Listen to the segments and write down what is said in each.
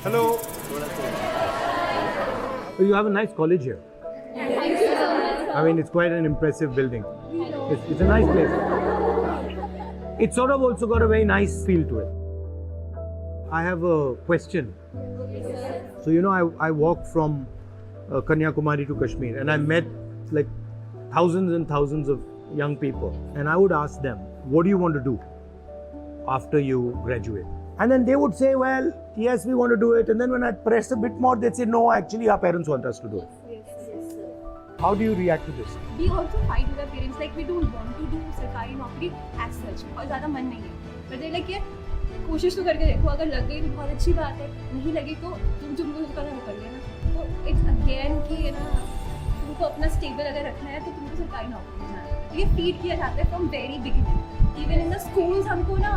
Hello. You have a nice college here. Thank you so much. I mean, it's quite an impressive building. It's a nice place. It's sort of also got a very nice feel to it. I have a question. So, you know, I walked from Kanyakumari to Kashmir, and I met like thousands and thousands of young people. And I would ask them, what do you want to do after you graduate? And then they would say, well, yes, we want to do it. And then when I press a bit more, they'd say, no, actually our parents want us to do it. Yes, sir. How do you react to this? We also fight with our parents, like we don't want to do सरकारी नौकरी as such, और ज़्यादा मन नहीं है. But they like ये कोशिश तो करके देखो, अगर लग गई तो बहुत अच्छी बात है, नहीं लगी तो तुम जो करना वो कर लेना. तो it's again कि ये ना तुमको अपना stable अगर रखना है तो तुमको सरकारी नौकरी में जाना है. तो ये feed किया जाता है from very beginning. Even in the schools हमको ना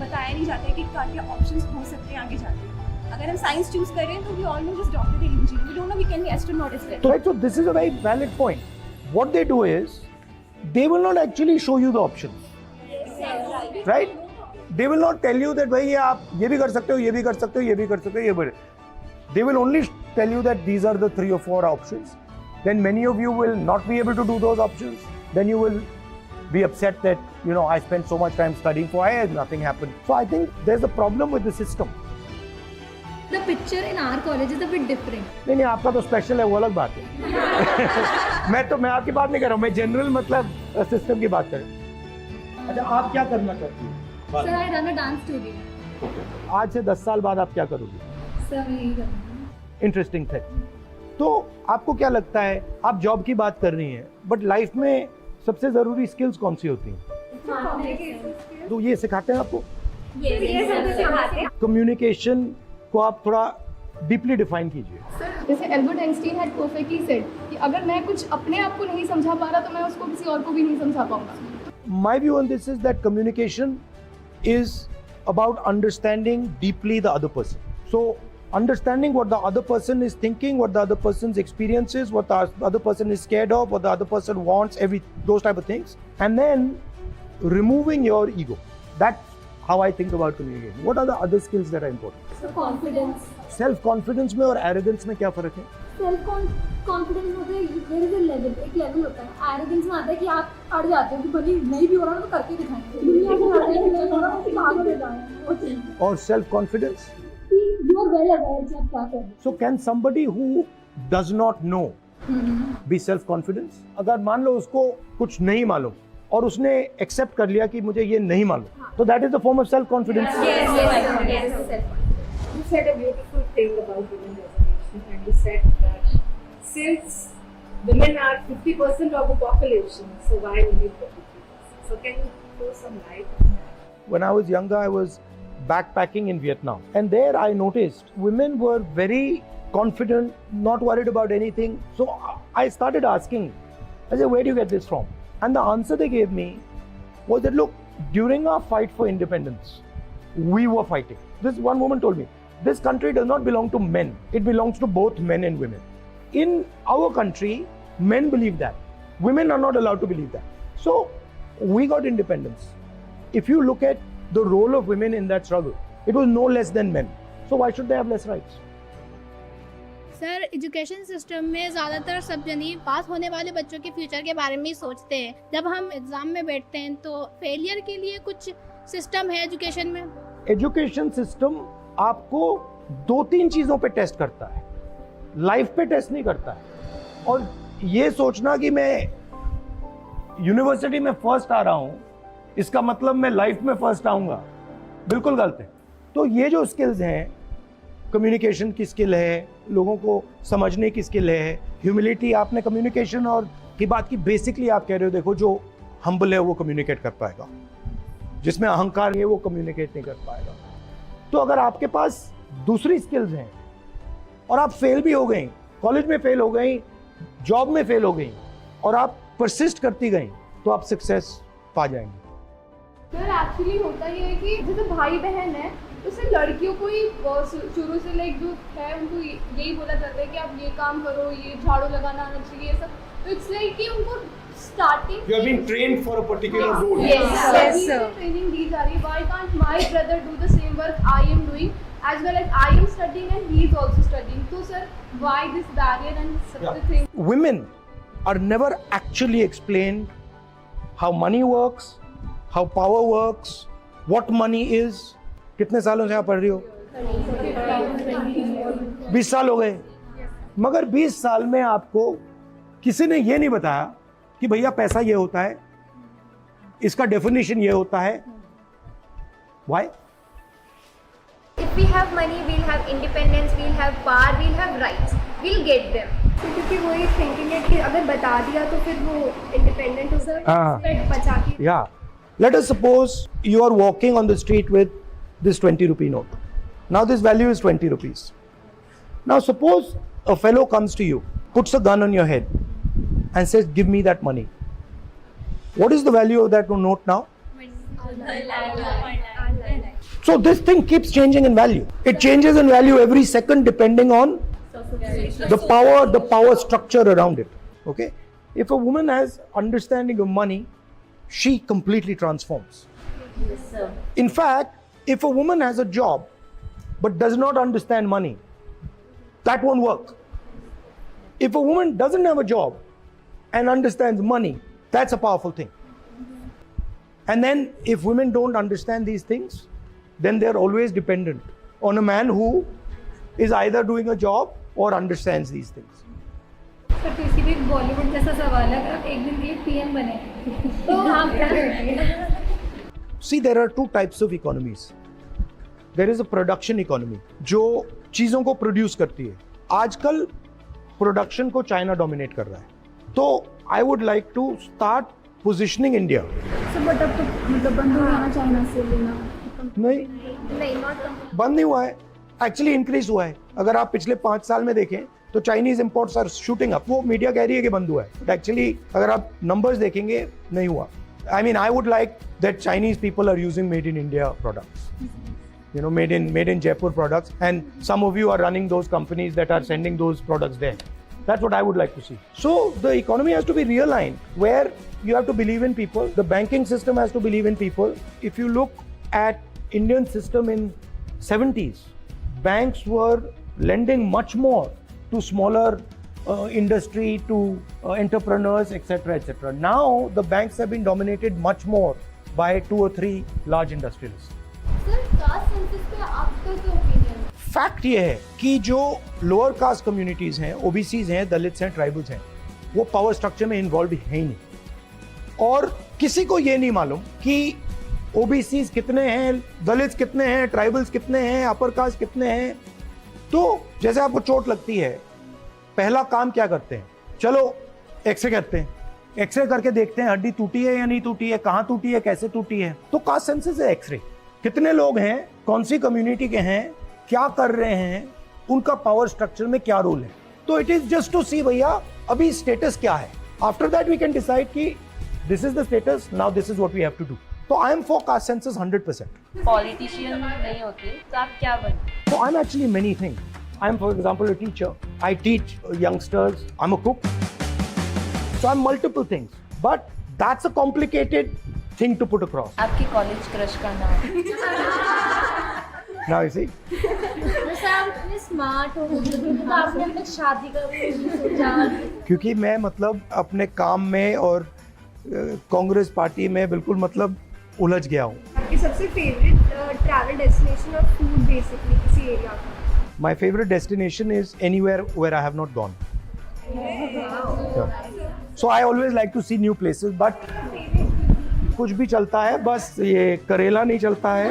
बताया नहीं जाता है कि क्या options हो सकते हैं आगे जाके. अगर हम साइंस चूज करें तो we all know just doctor and engineer. We don't know we can be astronaut as well. So this is a very valid point. What they do is, they will not actually show you the options. Yes, Right? They will not tell you that भाई आप ये भी कर सकते हो, ये भी कर सकते हो, ये भी कर सकते हो, ये भी. They will only tell you that these are the 3 or 4 options. Then many of you will not be able to do those options. Then you will be upset that, you know, I spent so much time studying for I and nothing happened. So I think there's a problem with the system. The picture in our college is a bit different. नहीं आपका तो special है, वो अलग बात है. मैं आपकी बात नहीं कर रहा हूँ, मैं जनरल मतलब सिस्टम की बात कर रहा हूँ. अच्छा, आप क्या करना चाहती हैं? Sir, I run a dance studio. आज से 10 साल बाद आप क्या करोगी? Sir, मैं यही करूँगी. इंटरेस्टिंग थे. तो आपको क्या लगता है, आप जॉब की बात कर रही हैं, बट लाइफ में सबसे जरूरी स्किल्स कौन सी होती हैं? तो ये सिखाते हैं आपको? कम्युनिकेशन को आप थोड़ा डीपली डिफाइन कीजिए. सर, जैसे Albert Einstein had perfectly said कि अगर मैं कुछ अपने आप को नहीं समझा पा रहा तो मैं उसको किसी और को भी नहीं समझा पाऊंगा. My view on this is that communication is about understanding deeply the other person. So understanding what the other person is thinking, what the other person's experience is, what the other person is scared of, what the other person wants, those type of things, and then removing your ego. That's how I think about communication. What are the other skills that are important? So confidence. Self confidence में और arrogance में क्या फर्क है? Self confidence होता है, there is a level, एक level होता है. Arrogance में आता है कि आप अड़ जाते हो कि भले नहीं भी हो रहा तो करके दिखाएंगे. दुनिया को लगता है कि नहीं हो रहा तो भाग ले जाएंगे. और self confidence? You are well aware कि आप क्या कर रहे हैं. So can somebody who does not know be self confident? अगर मान लो उसको कुछ नहीं मालूम और उसने एक्सेप्ट कर लिया कि मुझे ये नहीं मालूम, तो that is the form of self confidence. Yes. You said a beautiful thing about women reservation, and you said that since women are 50% of the population, so why only 50%? So can you throw some light on that? When I was younger, I was backpacking in Vietnam, and there I noticed women were very confident, not worried about anything. So I started asking, I said, where do you get this from? And the answer they gave me was that, look, during our fight for independence, we were fighting. This one woman told me, this country does not belong to men. It belongs to both men and women. In our country, men believe that. Women are not allowed to believe that. So we got independence. If you look at the role of women in that struggle, it was no less than men. So why should they have less rights? Sir, education system में ज़्यादातर सब जनी पास होने वाले बच्चों के future के बारे में ही सोचते हैं. जब हम एग्ज़ाम में बैठते हैं तो फेलियर के लिए कुछ सिस्टम है एजुकेशन में? एजुकेशन सिस्टम आपको 2-3 चीज़ों पे टेस्ट करता है, लाइफ पे टेस्ट नहीं करता है. और ये सोचना कि मैं यूनिवर्सिटी में फर्स्ट आ रहा हूँ, इसका मतलब मैं लाइफ में फर्स्ट आऊँगा, बिल्कुल गलत है. तो ये जो स्किल्स हैं, कम्युनिकेशन की स्किल है, लोगों को समझने की स्किल है, ह्यूमिलिटी. आपने कम्युनिकेशन और की बात की, बेसिकली आप कह रहे हो, देखो जो हम्बल है वो कम्युनिकेट कर पाएगा, जिसमें अहंकार है वो कम्युनिकेट नहीं कर पाएगा. तो अगर आपके पास दूसरी स्किल्स हैं और आप फेल भी हो गई, कॉलेज में फेल हो गई, जॉब में फेल हो गई, और आप परसिस्ट करती गई, तो आप सक्सेस पा जाएंगे. सर, एक्चुअली होता ये है कि जैसे भाई बहन है तो सिर्फ लड़कियों को ही शुरू से लाइक जो है उनको यही बोला जाता है कि आप ये काम करो, ये झाड़ू लगाना आना चाहिए, सब. तो इट्स लाइक कि उनको starting You have been trained for a particular role. Yes, sir. Training दी जा रही है. Why can't my brother do the same work I am doing? as well as I am studying and he is also studying. So sir, why this barrier and such a thing? Women are never actually explained how money works, how power works, what money is. कितने सालों से आप पढ़ रही हो? 20 साल हो गए। मगर 20 साल में आपको किसी ने ये नहीं बताया कि भैया पैसा ये होता है, इसका डेफिनेशन ये होता है। Why? If we have money, we'll have independence, we'll have power, we'll have rights. We'll get them. तो क्योंकि वो ये थिंकिंग है कि अगर बता दिया तो फिर वो इंडिपेंडेंट हो सर, बचा के। Yeah. Let us suppose you are walking on the street with this 20 rupee note. Now this value is 20 rupees. Now suppose a fellow comes to you, puts a gun on your head and says, give me that money. What is the value of that note now? So this thing keeps changing in value. It changes in value every second depending on the power structure around it. Okay? If a woman has understanding of money, she completely transforms. Yes, sir. In fact, if a woman has a job but does not understand money, that won't work. If a woman doesn't have a job and understands money, that's a powerful thing. And then if women don't understand these things, then they're always dependent on a man who is either doing a job or understands these things. Sir तो इसी भी बॉलीवुड जैसा सवाल है, अगर एक दिन ये पीएम बने तो आप क्या करेंगे? See, there are two types of economies. There is a production economy, जो चीज़ों को प्रोड्यूस करती है. आजकल प्रोडक्शन को चाइना डोमिनेट कर रहा है. तो I would like to start positioning India. Sir but अब तो मतलब बंद हो गया ना चाइना से लेना? नहीं, बंद नहीं हुआ है. एक्चुअली इंक्रीज हुआ है. अगर आप पिछले 5 साल में देखें तो Chinese imports are shooting up. वो मीडिया कह रही है कि बंद हुआ है, बट एक्चुअली अगर आप नंबर्स देखेंगे नहीं हुआ. I mean, I would like that Chinese people are using made in India products. You know, made in Jaipur products, and some of you are running those companies that are sending those products there. That's what I would like to see. So the economy has to be realigned, where you have to believe in people. The banking system has to believe in people. If you look at Indian system in 70s, banks were lending much more to smaller industry, to entrepreneurs, etc., etc. Now the banks have been dominated much more by 2 or 3 large industrialists. Sir caste census पे आपका क्या opinion है? Fact ये है कि जो lower caste communities हैं, OBCs हैं, दलित्स हैं, ट्राइबल्स हैं, वो पावर स्ट्रक्चर में इन्वॉल्व है ही नहीं. और किसी को ये नहीं मालूम कि ओबीसीज कितने हैं, दलित्स कितने हैं, ट्राइबल्स कितने हैं, अपर कास्ट कितने हैं. तो जैसे आपको चोट लगती है, पहला काम क्या करते हैं? चलो एक्सरे करते हैं. एक्सरे करके देखते हैं हड्डी टूटी है या नहीं टूटी है, कहाँ टूटी है, कैसे टूटी है. तो कास्ट सेंसस है एक्सरे. कितने लोग हैं, कौन सी कम्युनिटी के हैं, क्या कर रहे हैं, उनका पावर स्ट्रक्चर में क्या रोल है. तो it is just to see भैया अभी स्टेटस क्या है. After that we can decide कि this is the status, now this is what we have to do. तो I am for caste census 100%. Politician नहीं होते तो आप क्या बनते? So I'm actually many things. I'm, for example, a teacher. I teach youngsters. I'm a cook. So I'm multiple things. But that's a complicated thing to put across. आपकी college crush का नाम? Now you see. जैसे आप इतने smart हो तो आपने अपने शादी का भी सोचा? क्योंकि मैं मतलब अपने काम में और कांग्रेस पार्टी में बिल्कुल मतलब उलझ गया हूँ. आपकी सबसे फेवरेट ट्रैवल डेस्टिनेशन और फूड बेसिकली किसी एरिया का? My favorite destination is anywhere where I have not gone. Yeah. So I always like to see new places, but कुछ भी चलता है, बस ये करेला नहीं चलता है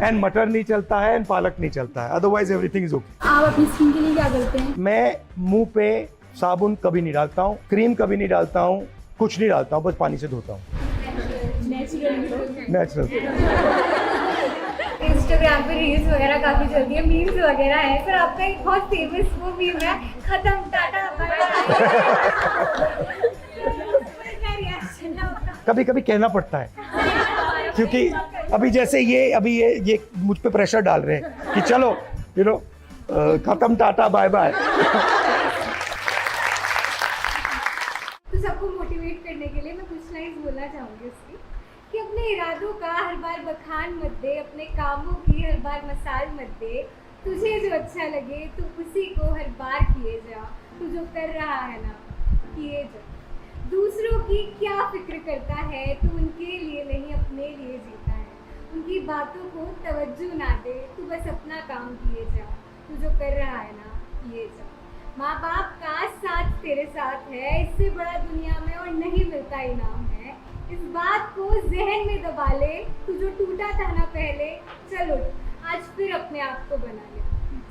एंड मटर नहीं चलता है एंड पालक नहीं चलता है. Otherwise everything is okay. आप अपनी स्किन के लिए क्या करते हैं? मैं मुंह पे साबुन कभी नहीं डालता हूँ, क्रीम कभी नहीं डालता हूँ, कुछ नहीं डालता हूँ, बस पानी से धोता हूँ. नेचुरल. इंस्टाग्राम पे रील्स वगैरह काफी चलती है, मीम्स वगैरह है. फिर आपका एक बहुत फेमस वो मीम है, खत्म टाटा बाय बाय. कभी कभी कहना पड़ता है, क्योंकि अभी जैसे ये मुझ पे प्रेशर डाल रहे हैं कि चलो खत्म टाटा बाय बाय. तो सबको मोटिवेट करने के लिए मैं कुछ लाइन्स बोलना चाहूँगी उसकी कि अपने इरादों का हर बार बखान मत दे, अपने कामों की हर बार मसाल मत दे। तुझे जो अच्छा लगे तू उसी को हर बार किए जा, तू जो कर रहा है ना किए जा। दूसरों की क्या फिक्र करता है, तू उनके लिए नहीं अपने लिए जीता है। उनकी बातों को तवज्जो ना दे, तू बस अपना काम किए जा, तू जो कर रहा है ना किए जा। माँ बाप का साथ तेरे साथ है, इससे बड़ा दुनिया में और नहीं मिलता इनाम है। इस बात को जहन में दबा ले, तू जो टूटा था ना पहले, चल उठ आज फिर अपने आप को बना ले।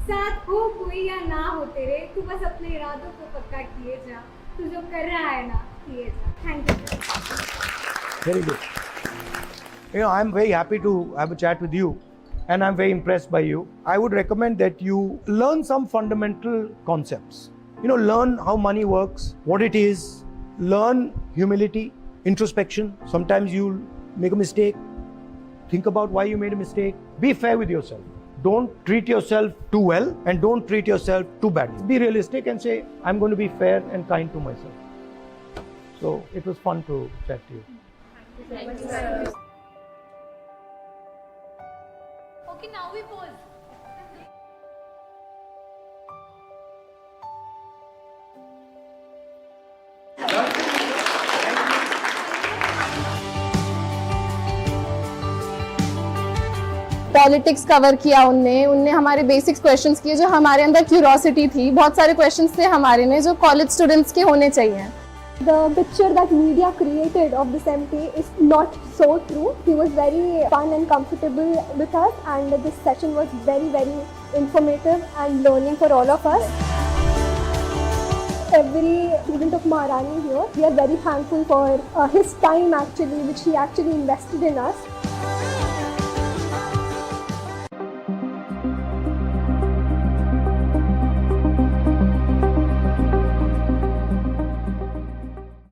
साथ हो कोई या ना हो तेरे, तू बस अपने इरादों को पक्का किए जा, तू जो कर रहा है ना किए जा। Thank you. Very good. You know, I'm very happy to have a chat with you, and I'm very impressed by you. I would recommend that you learn some fundamental concepts. You know, learn how money works, what it is, learn humility, introspection. Sometimes you'll make a mistake. Think about why you made a mistake. Be fair with yourself. Don't treat yourself too well and don't treat yourself too badly. Be realistic and say, I'm going to be fair and kind to myself. So it was fun to chat to you. Thank you, sir. Okay, now we pause. Politics cover किया उनने हमारे basics questions किए जो हमारे अंदर curiosity थी। बहुत सारे क्वेश्चंस थे हमारे में जो कॉलेज स्टूडेंट्स के होने चाहिए। The picture that media created of this MP is not so true. He was very fun and comfortable with us, and this session was very, very informative and learning for all of us. Every student of Maharani here, we are very thankful for his time actually, which he actually invested in us.